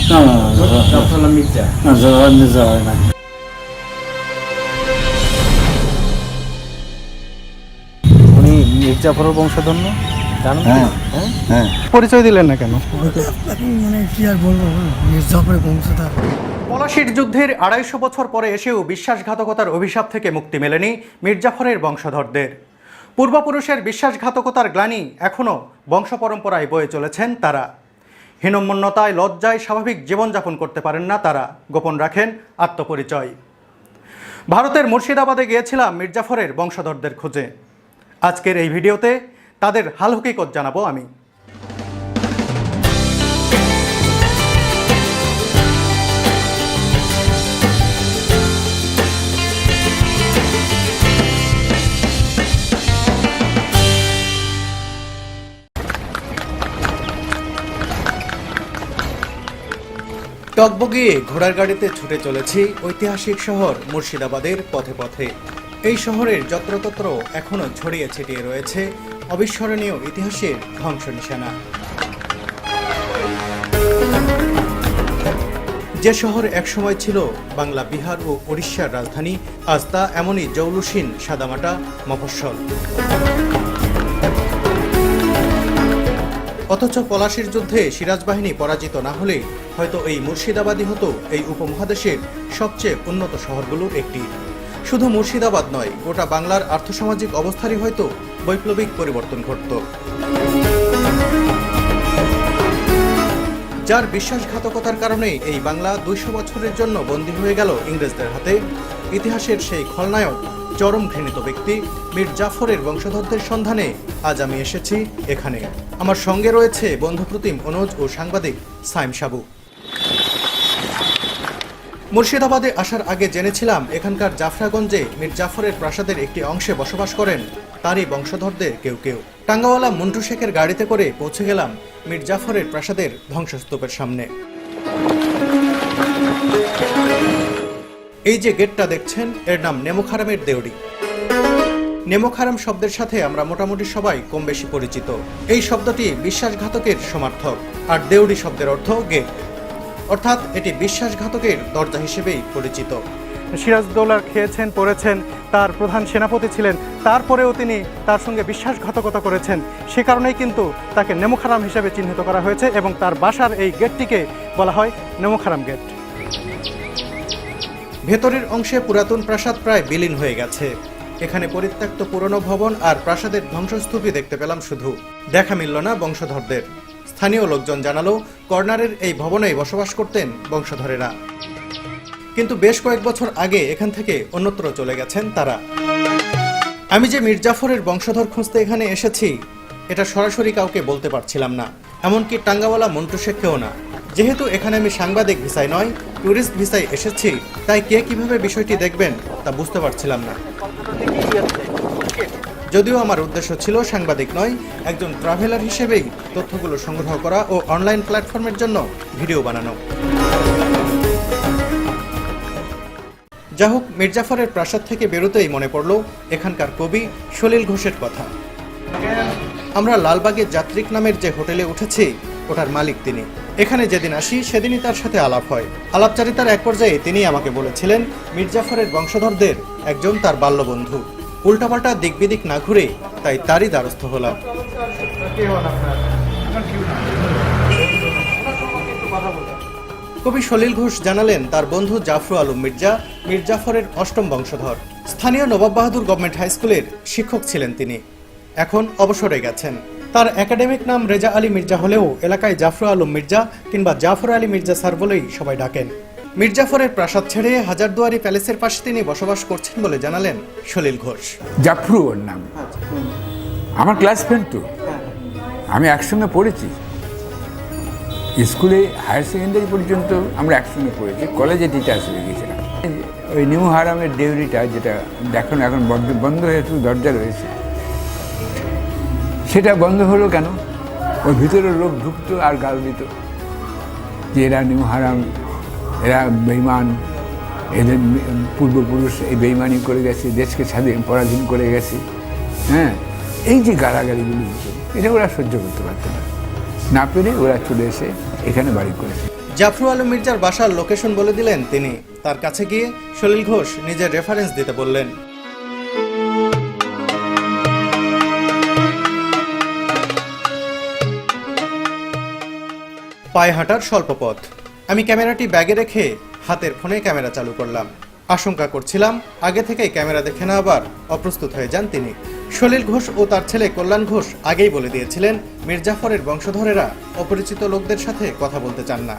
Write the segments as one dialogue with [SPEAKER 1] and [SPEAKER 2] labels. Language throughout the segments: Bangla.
[SPEAKER 1] না না জাফর মির্জা না জাফর মির্জা হয় না।
[SPEAKER 2] উনি মির্জাফরের বংশধর না? জানেন?
[SPEAKER 1] হ্যাঁ হ্যাঁ।
[SPEAKER 2] পরিচয় দিলেন না কেন?
[SPEAKER 3] মানে কি আর বলবো, মির্জাফরের বংশধর।
[SPEAKER 4] পলাশির যুদ্ধের ২৫০ বছর পরে এসেও বিশ্বাসঘাতকতার অভিশাপ থেকে মুক্তি মেলেনি মির্জাফরের বংশধরদের। পূর্বপুরুষের বিশ্বাসঘাতকতার গ্লানি এখনও বংশপরম্পরায় বয়ে চলেছেন তারা। হীনমন্যতায় লজ্জায় স্বাভাবিক জীবনযাপন করতে পারেন না তারা, গোপন রাখেন আত্মপরিচয়। ভারতের মুর্শিদাবাদে গিয়েছিলাম মির্জাফরের বংশধরদের খোঁজে। আজকের এই ভিডিওতে তাদের হাল হকিকত জানাবো আমি। টকবগিয়ে ঘোড়ার গাড়িতে ছুটে চলেছি ঐতিহাসিক শহর মুর্শিদাবাদের পথে পথে। এই শহরের যত্রতত্র এখনও ছড়িয়ে ছিটিয়ে রয়েছে অবিস্মরণীয় ইতিহাসের ধ্বংস নিশানা। যে শহর একসময় ছিল বাংলা, বিহার ও উড়িষ্যার রাজধানী, আজ তা এমনই জৌলুসীন সাদামাটা মফস্বল। অথচ পলাশির যুদ্ধে সিরাজ বাহিনী পরাজিত না হলে হয়তো এই মুর্শিদাবাদই হতো এই উপমহাদেশের সবচেয়ে উন্নত শহরগুলোর একটি। শুধু মুর্শিদাবাদ নয়, গোটা বাংলার আর্থসামাজিক অবস্থারই হয়তো বৈপ্লবিক পরিবর্তন ঘটত। যার বিশ্বাসঘাতকতার কারণে এই বাংলা ২০০ বছরের জন্য বন্দী হয়ে গেল ইংরেজদের হাতে, ইতিহাসের সেই খলনায়ক, চরম ঘৃণিত ব্যক্তি মীর জাফরের বংশধরদের সন্ধানে আজ আমি এসেছি এখানে। আমার সঙ্গে রয়েছে বন্ধুপ্রতিম অনুজ ও সাংবাদিক সাইম সাবু। মুর্শিদাবাদে আসার আগে জেনেছিলাম এখানকার জাফরাগঞ্জে মীর জাফরের প্রাসাদের একটি অংশে বসবাস করেন তারই বংশধরদের কেউ কেউ। টাঙ্গাওয়ালা মন্টু শেখের গাড়িতে করে পৌঁছে গেলাম মীর জাফরের প্রাসাদের ধ্বংসস্তূপের সামনে। এই যে গেটটা দেখছেন, এর নাম নেমোখারামের দেউড়ি। নেমোখারাম শব্দের সাথে আমরা মোটামুটি সবাই কম বেশি পরিচিত। এই শব্দটি বিশ্বাসঘাতকের সমার্থক, আর দেউড়ি শব্দের অর্থ গেট, অর্থাৎ এটি বিশ্বাসঘাতকের দরজা হিসেবেই পরিচিত।
[SPEAKER 2] সিরাজদৌল্লা খেয়েছেন, পড়েছেন, তার প্রধান সেনাপতি ছিলেন, তারপরেও তিনি তার সঙ্গে বিশ্বাসঘাতকতা করেছেন। সে কারণেই কিন্তু তাকে নেমোখারাম হিসেবে চিহ্নিত করা হয়েছে এবং তার বাসার এই গেটটিকে বলা হয় নেমোখারাম গেট।
[SPEAKER 4] ভেতরের অংশে পুরাতন প্রাসাদ প্রায় বিলীন হয়ে গেছে। এখানে পরিত্যক্ত পুরনো ভবন আর প্রাসাদের ধ্বংসস্তূপই দেখতে পেলাম শুধু, দেখা মিলল না বংশধরদের। স্থানীয় লোকজন জানালো কর্নারের এই ভবনেই বসবাস করতেন বংশধরেরা, কিন্তু বেশ কয়েক বছর আগে এখান থেকে অন্যত্র চলে গেছেন তারা। আমি যে মীর জাফরের বংশধর খুঁজতে এখানে এসেছি এটা সরাসরি কাউকে বলতে পারছিলাম না, এমনকি টাঙ্গাওয়ালা মন্টু শেখকেও না। যেহেতু এখানে আমি সাংবাদিক ভিসায় নয়, ট্যুরিস্ট ভিসায় এসেছি, তাই কে কিভাবে বিষয়টি দেখবেন তা বুঝতে পারছিলাম না। যদিও আমার উদ্দেশ্য ছিল সাংবাদিক নয়, একজন ট্রাভেলার হিসেবেই তথ্যগুলো সংগ্রহ করা ও অনলাইন প্ল্যাটফর্মের জন্য ভিডিও বানানো। যা হোক, মীর জাফরের প্রাসাদ থেকে বেরোতেই মনে পড়ল এখানকার কবি সলিল ঘোষের কথা। আমরা লালবাগের যাত্রিক নামের যে হোটেলে উঠেছি ওটার মালিক তিনি। এখানে যেদিন আসি সেদিনই তার সাথে আলাপ হয়। আলাপচারিতার এক পর্যায়ে তিনি আমাকে বলেছিলেন মীর জাফরের বংশধরদের একজন তার বাল্যবন্ধু। উল্টাপাল্টা দিক বিদিক না ঘুরে তাই তারই দ্বারস্থ হলাম। কবি সলিল ঘোষ জানালেন তার বন্ধু জাফর আলম মির্জা মীর জাফরের অষ্টম বংশধর। স্থানীয় নবাব বাহাদুর গভর্নমেন্ট হাই স্কুলের শিক্ষক ছিলেন তিনি, এখন অবসরে গেছেন। তার একাডেমিক নাম রেজা আলী মির্জা হলেও এলাকায় জাফর আলম মির্জা কিংবা জাফর আলী মির্জা স্যার বলেই সবাই ডাকেন। মীর জাফরের প্রাসাদ ছেড়ে হাজারদুয়ারি প্যালেসের পাশে তিনি বসবাস করছেন বলে জানালেন সলিল ঘোষ।
[SPEAKER 5] জাফরু ওর নাম, আমার ক্লাসমেট তো, আমি একসঙ্গে পড়েছি স্কুলে, হায়ার সেকেন্ডারি পর্যন্ত আমরা একসঙ্গে পড়েছি, কলেজে টিচার্স হয়ে গেছিলাম। ওই নিউ হারামের দেউড়িটা যেটা দেখুন এখন বন্ধ হয়ে শুধু দরজা রয়েছে, সেটা বন্ধ হলো কেন? ওর ভিতরে লোক ঢুকতো আর গাল দিত যে এরা নিউ হারাম, এরা বেইমান, এদের পূর্বপুরুষ এই বেইমানি করে গেছে, দেশকে স্বাধীন পরাধীন করে গেছে। হ্যাঁ, এই যে গালাগালিগুলি এটা ওরা সহ্য করতে পারত না, না পেরে ওরা চলে এসে এখানে বাড়ি করেছে।
[SPEAKER 4] জাফর আলম মির্জার বাসার লোকেশন বলে দিলেন তিনি। তার কাছে গিয়ে সলিল ঘোষ নিজের রেফারেন্স দিতে বললেন। পায়ে হাঁটার স্বল্প পথ। আমি ক্যামেরাটি ব্যাগে রেখে হাতের ফোনে ক্যামেরা চালু করলাম। আশঙ্কা করছিলাম আগে থেকেই ক্যামেরা দেখে না আবার অপ্রস্তুত হয়ে যান তিনি। সলিল ঘোষ ও তার ছেলে কল্যাণ ঘোষ আগেই বলে দিয়েছিলেন মীর জাফরের বংশধরেরা অপরিচিত লোকদের সাথে কথা বলতে চান না।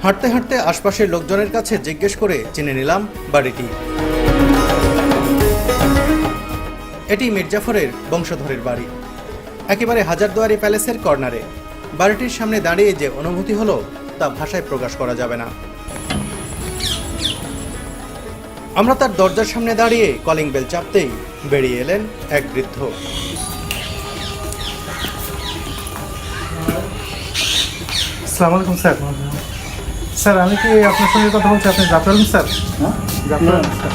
[SPEAKER 4] হাঁটতে হাঁটতে আশপাশের লোকজনের কাছে জিজ্ঞেস করে চিনে নিলাম বাড়িটি। এটি মীর জাফরের বংশধরের বাড়ি, একেবারে হাজারদুয়ারি প্যালেসের কর্নারে। বাড়িটির সামনে দাঁড়িয়ে যে অনুভূতি হলো তা ভাষায় প্রকাশ করা যাবে না। আমরা তার দরজার সামনে দাঁড়িয়ে কলিং বেল চাপতেই বেরিয়ে এলেন এক বৃদ্ধ।
[SPEAKER 2] আসসালামু আলাইকুম স্যার। স্যার আমি কি আপনার সঙ্গে কথা বলছি? আপনি জাফর আলম স্যার?
[SPEAKER 1] হ্যাঁ,
[SPEAKER 2] জাফর আলম স্যার।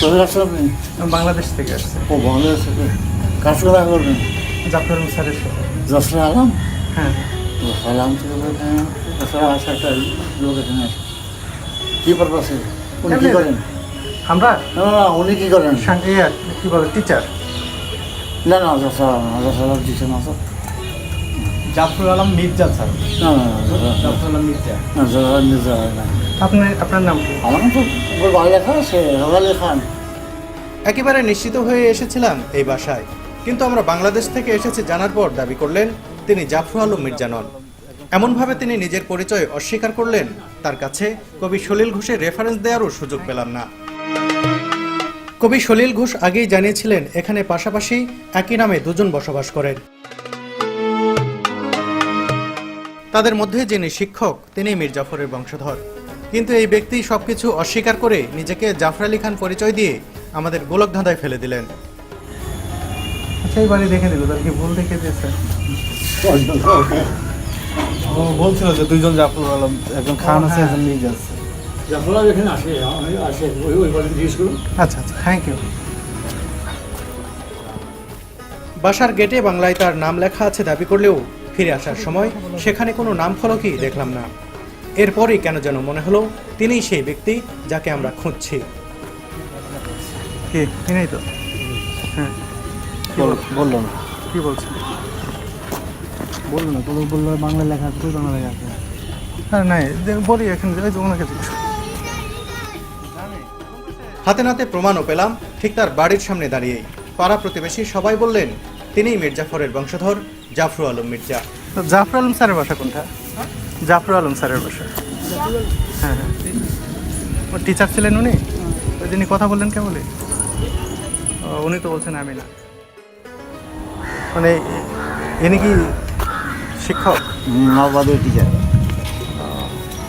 [SPEAKER 1] কোথায় আসছেন আপনি?
[SPEAKER 2] আমি বাংলাদেশ থেকে আসছি।
[SPEAKER 1] ও বাংলাদেশ থেকে কাজ করা করবেন?
[SPEAKER 2] জাফর আলম স্যারের সাথে।
[SPEAKER 1] জাফর আলম?
[SPEAKER 2] হ্যাঁ।
[SPEAKER 1] সালাম থেকে আসা একটা লোক এখানে আসে। কী পারপাসে? উনি কী করেন?
[SPEAKER 2] আমরা
[SPEAKER 1] না না, উনি কী করেন?
[SPEAKER 2] কি বলে টিচার?
[SPEAKER 1] না না, জাফর আলম দিচ্ছেন না স্যার।
[SPEAKER 6] জাফর আলম মির্জা স্যার।
[SPEAKER 1] না না,
[SPEAKER 6] জাফর আলম মির্জা।
[SPEAKER 1] না জাফর আলম মির্জা হয় না।
[SPEAKER 2] আপনার নাম কি?
[SPEAKER 1] আমার নাম তো বাংলা লেখা আছে, রোগালি খান।
[SPEAKER 4] একেবারে নিশ্চিত হয়ে এসেছিলাম এই বাসায়, কিন্তু আমরা বাংলাদেশ থেকে এসেছি জানার পর দাবি করলেন তিনি জাফর আলম মির্জা নন। এমনভাবে তিনি নিজের পরিচয় অস্বীকার করলেন, তার কাছে কবি সলিল ঘোষের রেফারেন্স দেওয়ারও সুযোগ পেলাম না। কবি সলিল ঘোষ আগেই জানিয়েছিলেন এখানে পাশাপাশি একই নামে দুজন বসবাস করেন। তাদের মধ্যে যিনি শিক্ষক তিনি মীর জাফরের বংশধর, কিন্তু এই ব্যক্তি সবকিছু অস্বীকার করে নিজেকে জাফর আলী খান পরিচয় দিয়ে আমাদের গোলকধাঁধায় ফেলে দিলেন।
[SPEAKER 2] আচ্ছা, এই বাড়ি দেখে দিল, তার কি ভুল দেখে দিয়েছে?
[SPEAKER 6] ও বলছিল যে দুইজন জাফর আলম, একজন খান আছে একজন মির্জা আছে।
[SPEAKER 1] জাফর আলম এখানে আসে, আসে ওই বাড়িতে জিজ্ঞেস করুন।
[SPEAKER 2] আচ্ছা আচ্ছা, থ্যাংক ইউ।
[SPEAKER 4] বাসার গেটে বাংলায় তার নাম লেখা আছে দাবি করলেও ফিরে আসার সময় সেখানে কোনো নাম ফলকই দেখলাম না। এরপরই কেন যেন মনে হলো তিনিই সেই ব্যক্তি যাকে আমরা খুঁজছি।
[SPEAKER 2] কি নাই তো? হ্যাঁ,
[SPEAKER 6] বললো না,
[SPEAKER 2] কি বলছেন?
[SPEAKER 6] বললো না, তোকে বললো বাংলা লেখা আছে, তুই বাংলা লেখা আছে।
[SPEAKER 2] হ্যাঁ নাই, বলি এখানে ওনাকে জিজ্ঞেস।
[SPEAKER 4] হাতে নাতে প্রমাণও পেলাম ঠিক তার বাড়ির সামনে দাঁড়িয়েই। পাড়া প্রতিবেশী সবাই বললেন তিনিই মীর জাফরের বংশধর জাফর আলম মির্জা।
[SPEAKER 2] তো জাফর আলম স্যারের বাসা কোনটা? জাফর আলম স্যারের বাসা। হ্যাঁ হ্যাঁ, ও টিচার ছিলেন উনি? ওই যিনি কথা বললেন কে বলে? উনি তো বলছেন আমি না। মানে ইনি কি শিক্ষক?
[SPEAKER 1] নবাদের টিচার।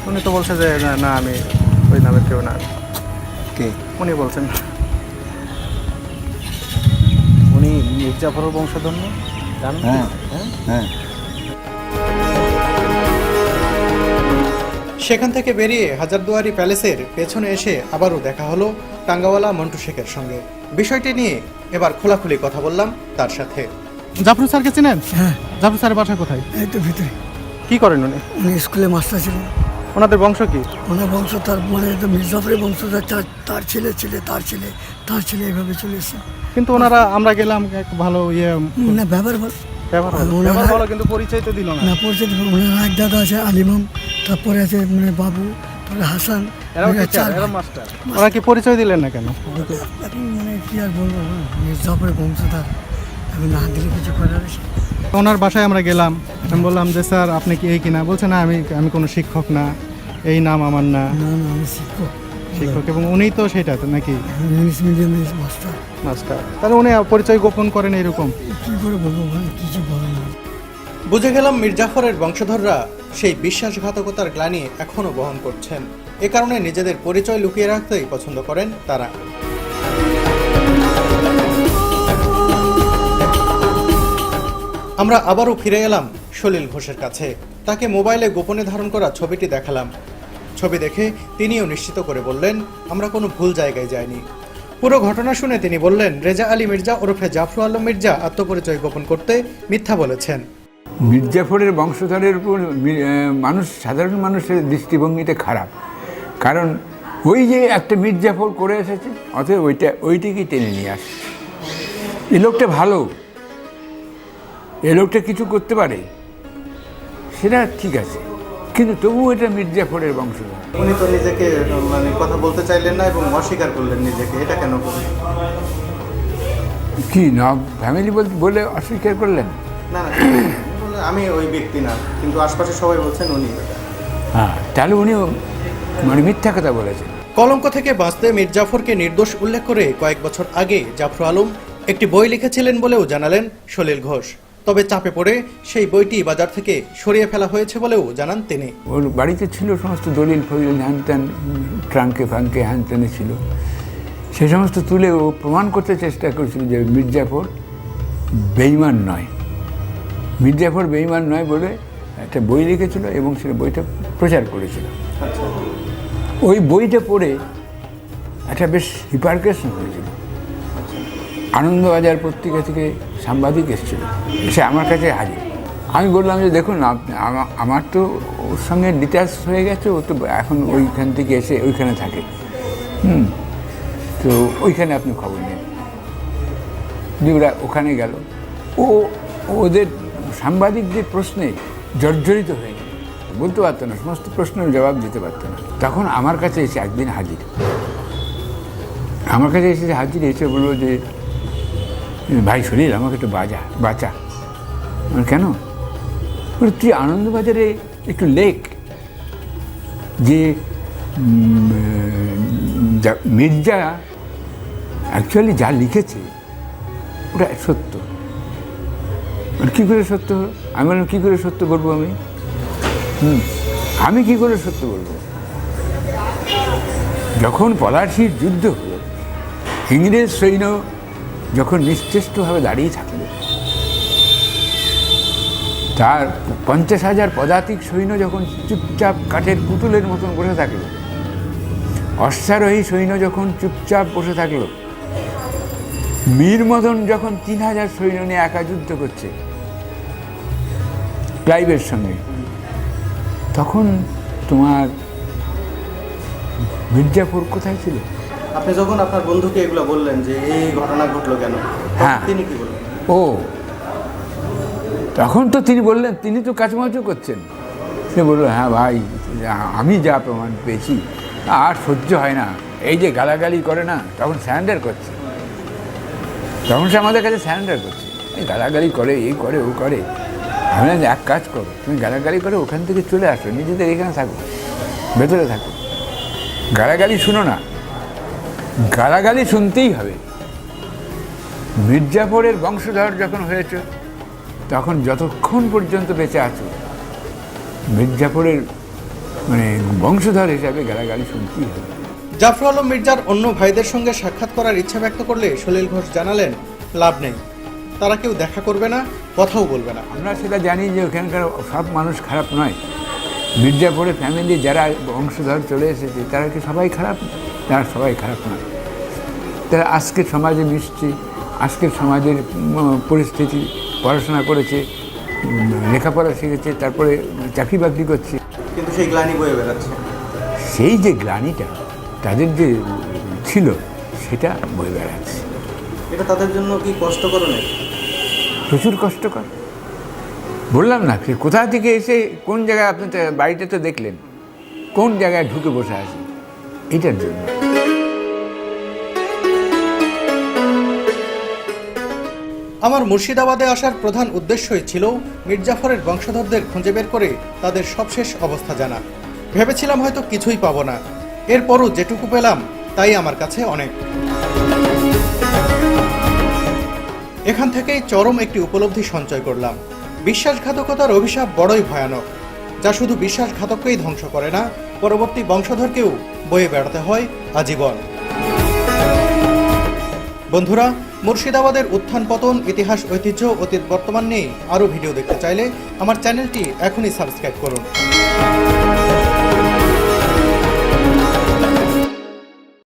[SPEAKER 2] উনি তো বলছে যে না আমি ওই নামের কেউ না।
[SPEAKER 1] কে?
[SPEAKER 2] উনি বলছেন
[SPEAKER 6] উনি মীর জাফরের বংশধর না, জানেন?
[SPEAKER 1] হ্যাঁ হ্যাঁ।
[SPEAKER 4] সেখান থেকে বেরিয়ে হাজারদুয়ারি প্যালেসের পেছনে এসে আবারও দেখা হলো টাঙ্গাওয়ালা মন্টু শেখের সঙ্গে। বিষয়টি নিয়ে এবার খোলাখুলি কথা বললাম তার সাথে।
[SPEAKER 2] জাফর স্যারকে চেনেন?
[SPEAKER 3] হ্যাঁ,
[SPEAKER 2] জাফর স্যারের বাসা কোথায়?
[SPEAKER 3] এই তো ভিতরে।
[SPEAKER 2] কি করেন উনি?
[SPEAKER 3] উনি স্কুলে মাস্টার ছিলেন।
[SPEAKER 2] ওনাদের বংশ কি?
[SPEAKER 3] ওনার বংশ তার মানে তো মির্জাফরের বংশ, তার ছেলে ছেলে তার ছেলে তার ছেলে এইভাবে চলেছে।
[SPEAKER 2] কিন্তু ওনারা আমরা গেলাম এক ভালো
[SPEAKER 3] না ব্যবহার ভালো,
[SPEAKER 2] ব্যবহার ভালো, কিন্তু পরিচয় তো দিল না।
[SPEAKER 3] না পরিচয় ওনার এক দাদা আছে আলিমাম, তারপরে আছে মানে বাবু, তারপরে হাসান।
[SPEAKER 2] মাস্টার। ওরা কি পরিচয় দিলেন না কেন?
[SPEAKER 3] এখন মানে কি আর বলবো, মির্জাফরের বংশধর, এখন না দিলে কিছু করার আছে।
[SPEAKER 2] ওনার বাসায় আমরা গেলাম, আমি বললাম যে স্যার আপনি কি এই কিনা? বলছে না আমি কোনো শিক্ষক না, এই নাম আমার না।
[SPEAKER 3] না না, আমি শিক্ষক।
[SPEAKER 2] এবং উনিই তো সেটা তো নাকি
[SPEAKER 3] ইংলিশ মিডিয়ামের মাস্টার।
[SPEAKER 2] মাস্টার, তাহলে উনি পরিচয় গোপন করেন এরকম?
[SPEAKER 3] কী করে বলবো ভাই, কিছু বলো না।
[SPEAKER 4] বুঝে গেলাম মীর জাফরের বংশধররা সেই বিশ্বাসঘাতকতার গ্লানি এখনো বহন করছেন। এ কারণে নিজেদের পরিচয় লুকিয়ে রাখতেই পছন্দ করেন তারা। আমরা আবারও ফিরে এলাম সলিল ঘোষের কাছে। তাকে মোবাইলে গোপনে ধারণ করা ছবিটি দেখালাম। ছবি দেখে তিনিও নিশ্চিত করে বললেন আমরা কোনো ভুল জায়গায় যাইনি। পুরো ঘটনা শুনে তিনি বললেন, রেজা আলী মির্জা ওরফে জাফর আলম মির্জা আত্মপরিচয় গোপন করতে মিথ্যা বলেছেন।
[SPEAKER 5] মির্জাফরের বংশধরের উপর সাধারণ মানুষের দৃষ্টিভঙ্গিটা খারাপ, কারণ ওই যে একটা মির্জাফর করে এসেছে, অতএব ওইটাকেই টেনে নিয়ে আসে। এই লোকটা ভালো, এই লোকটা কিছু করতে পারে, সেটা ঠিক আছে, কিন্তু তবুও এটা মির্জাফরের বংশধর।
[SPEAKER 6] উনি তো নিজেকে মানে কথা বলতে চাইলেন না এবং অস্বীকার করলেন নিজেকে, এটা কেন করলেন?
[SPEAKER 5] কি না ফ্যামিলি বলে অস্বীকার করলেন?
[SPEAKER 6] না না, আমি ওই ব্যক্তি না, কিন্তু আশপাশে সবাই বলছেন উনি।
[SPEAKER 5] হ্যাঁ, তাহলে উনি মানে মিথ্যা কথা বলেছেন।
[SPEAKER 4] কলঙ্ক থেকে বাঁচতে মীর জাফরকে নির্দোষ উল্লেখ করে কয়েক বছর আগে জাফর আলম একটি বই লিখেছিলেন বলেও জানালেন সলিল ঘোষ। তবে চাপে পড়ে সেই বইটি বাজার থেকে সরিয়ে ফেলা হয়েছে বলেও জানান তিনি।
[SPEAKER 5] ওর বাড়িতে ছিল সমস্ত দলিল ফলিল হ্যানত্যান, ট্রাঙ্কে ফাঙ্কে হ্যানত্যানে ছিল, সে সমস্ত তুলে ও প্রমাণ করতে চেষ্টা করেছিল যে মির্জাফর বেঈমান নয়, মির্জাফর বেঈমান নয় বলে একটা বই লিখেছিল এবং সে বইটা প্রচার করেছিল। ওই বইটা পড়ে একটা বেশ হিপারকেশন হয়েছিল। আনন্দবাজার পত্রিকা থেকে সাংবাদিক এসেছিল, সে আমার কাছে হাজির। আমি বললাম যে দেখুন, আমার তো ওর সঙ্গে ডিটাচ হয়ে গেছে, ও তো এখন ওইখান থেকে এসে ওইখানে থাকে, তো ওইখানে আপনি খবর নেন। ওরা ওখানে গেল, ওদের সাংবাদিকদের প্রশ্নে জর্জরিত হয়ে গেল, বলতে পারতো না, সমস্ত প্রশ্নের জবাব দিতে পারতো না। তখন আমার কাছে এসে একদিন হাজির, আমার কাছে এসে হাজির এসে বললো যে ভাই সলিল, আমাকে একটু বাঁচা। কেন? তুই আনন্দবাজারে একটু লেখ যে মির্জা অ্যাকচুয়ালি যা লিখেছে ওটা সত্য। কী করে সত্য হলো? আমি বললাম কী করে সত্য বলবো আমি কী করে সত্য বলবো? যখন পলাশির যুদ্ধ হলো, ইংরেজ সৈন্য যখন নিশ্চেষ্টভাবে দাঁড়িয়ে থাকলো, তার 50,000 পদাতিক সৈন্য যখন চুপচাপ কাঠের পুতুলের মতন বসে থাকলো, অশ্বারোহী সৈন্য যখন চুপচাপ বসে থাকলো, মীর মদন যখন 3,000 সৈন্য নিয়ে একা যুদ্ধ করছে ক্লাইভের সঙ্গে, তখন তোমার মির্জাফর কোথায় ছিল?
[SPEAKER 6] আপনি যখন আপনার বন্ধুকে এগুলো বললেন যে এই ঘটনা ঘটলো কেন,
[SPEAKER 5] হ্যাঁ,
[SPEAKER 6] তিনি কি বললেন?
[SPEAKER 5] তখন তো তিনি বললেন, তিনি তো কাচমাচু করছেন। সে বললো, হ্যাঁ ভাই, আমি যা প্রমাণ পেয়েছি আর সহ্য হয় না। এই যে গালাগালি করে না, তখন স্যারেন্ডার করছে, তখন সে আমাদের কাছে স্যারেন্ডার করছে। এই গালাগালি করে, এই করে, ও করে। আমি এক কাজ করো, তুমি গালাগালি করে ওখান থেকে চলে আসো, নিজেদের এখানে থাকো, ভেতরে থাকো, গালাগালি শুনো না। গালাগালি শুনতেই হবে। মির্জাফরের বংশধর যখন হয়েছ, তখন যতক্ষণ পর্যন্ত বেঁচে আছো, মির্জাফরের মানে বংশধর হিসাবে গালাগালি শুনতেই হবে।
[SPEAKER 4] জাফর আলম মির্জার অন্য ভাইদের সঙ্গে সাক্ষাৎ করার ইচ্ছা ব্যক্ত করলে সলিল ঘোষ জানালেন, লাভ নেই, তারা কেউ দেখা করবে না, কথাও বলবে না।
[SPEAKER 5] আমরা সেটা জানি যে ওখানকার সব মানুষ খারাপ নয়। মির্জাফরের ফ্যামিলি যারা বংশধর চলে এসেছে, তারা কি সবাই খারাপ? তারা সবাই খারাপ নয়। তারা আজকের সমাজে মিশছে, আজকের সমাজের পরিস্থিতি, পড়াশোনা করেছে, লেখাপড়া শিখেছে, তারপরে চাকরি বাকরি করছে,
[SPEAKER 6] কিন্তু সেই গ্লানি বয়ে বেড়াচ্ছে।
[SPEAKER 5] সেই যে গ্লানিটা তাদের যে ছিল, সেটা বয়ে বেড়াচ্ছে।
[SPEAKER 6] এটা তাদের জন্য কি কষ্টকর? নেই,
[SPEAKER 5] প্রচুর কষ্টকর। বললাম না, কোথা থেকে এসে কোন জায়গায়, আপনি বাড়িতে তো দেখলেন কোন জায়গায় ঢুকে বসে আছে, এটার জন্য।
[SPEAKER 4] আমার মুর্শিদাবাদে আসার প্রধান উদ্দেশ্যই ছিল মির্জাফরের বংশধরদের খুঁজে বের করে তাদের সবশেষ অবস্থা জানা। ভেবেছিলাম হয়তো কিছুই পাবো না, এরপরও যেটুকু পেলাম তাই আমার কাছে অনেক। এখান থেকেই চরম একটি উপলব্ধি সঞ্চয় করলাম। বিশ্বাসঘাতকতার অভিশাপ বড়ই ভয়ানক, যা শুধু বিশ্বাসঘাতককেই ধ্বংস করে না, পরবর্তী বংশধরকেও বয়ে বেড়াতে হয় আজীবন। বন্ধুরা, মুর্শিদাবাদের উত্থান পতন, ইতিহাস, ঐতিহ্য, অতীত, বর্তমান নিয়ে আরও ভিডিও দেখতে চাইলে আমার চ্যানেলটি এখনই সাবস্ক্রাইব করুন।